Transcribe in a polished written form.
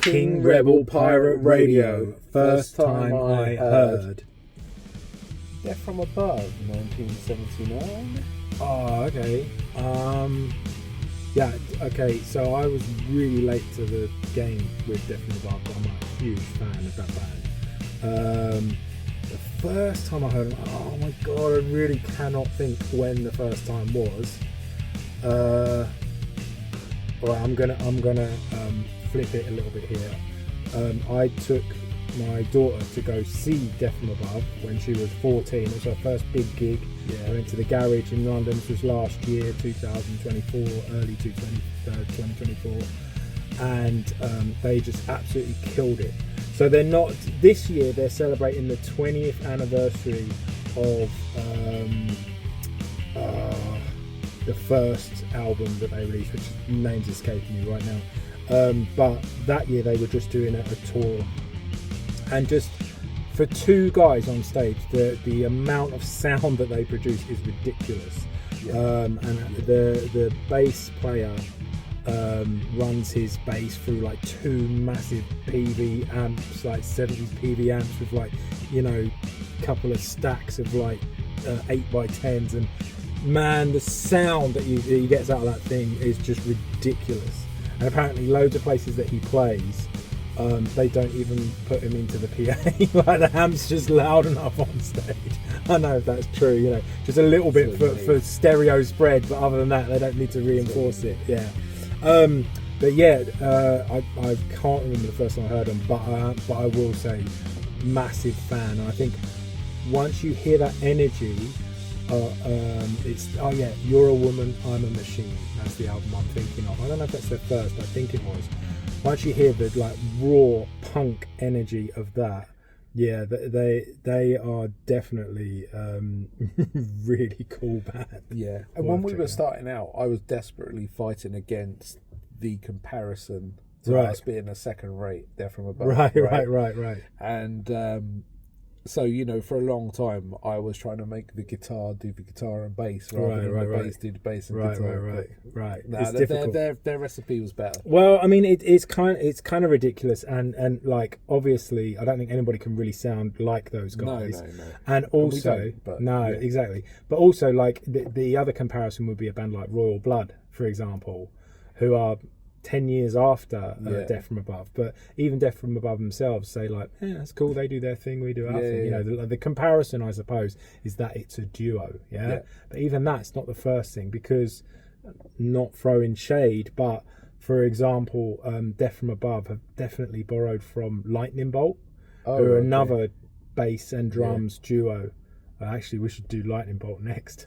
King Rebel Pirate Radio. First time I heard. Death from Above, 1979. Oh, okay. Yeah, okay, so I was really late to the game with Death from Above, but I'm a huge fan of that band. The first time I heard them, oh my god, I really cannot think when the first time was. Well, I'm gonna flip it a little bit here. I took my daughter to go see Death from Above when she was 14. It was her first big gig. I went to the Garage in London. This was last year, 2024, early 2024, and they just absolutely killed it. So they're not this year. They're celebrating the 20th anniversary of the first album that they released, which name's escaping me right now. But that year they were just doing a tour, and just for two guys on stage, the amount of sound that they produce is ridiculous. And the bass player runs his bass through like two massive PV amps, like 70 PV amps with like, you know, a couple of stacks of like 8x10s, and man, the sound that he gets out of that thing is just ridiculous. And apparently loads of places that he plays, they don't even put him into the PA. Like the amp's just loud enough on stage. I don't know if that's true, you know, just a little bit for stereo spread, but other than that they don't need to reinforce it. Yeah. But yeah, I can't remember the first time I heard him, but I will say massive fan. And I think once you hear that energy, it's You're a Woman, I'm a Machine. That's the album I'm thinking of. I don't know if that's their first, I think it was. Once you hear the like raw punk energy of that, yeah, they are definitely really cool band. Yeah, and when we were starting out, I was desperately fighting against the comparison to us being a second-rate Death from Above. Right. And so, you know, for a long time, I was trying to make the guitar do the guitar and bass, rather than the bass do the bass and guitar. Right. Nah, their recipe was better. Well, I mean, it's kind of ridiculous, and like obviously, I don't think anybody can really sound like those guys. No. And also, exactly. But also, like the other comparison would be a band like Royal Blood, for example, who are 10 years after Death from Above, but even Death from Above themselves say like, that's cool, they do their thing, we do our thing. You know, the comparison, I suppose, is that it's a duo. But even that's not the first thing, because, not throwing shade, but for example, Death from Above have definitely borrowed from Lightning Bolt, who are another bass and drums duo. Actually, we should do Lightning Bolt next.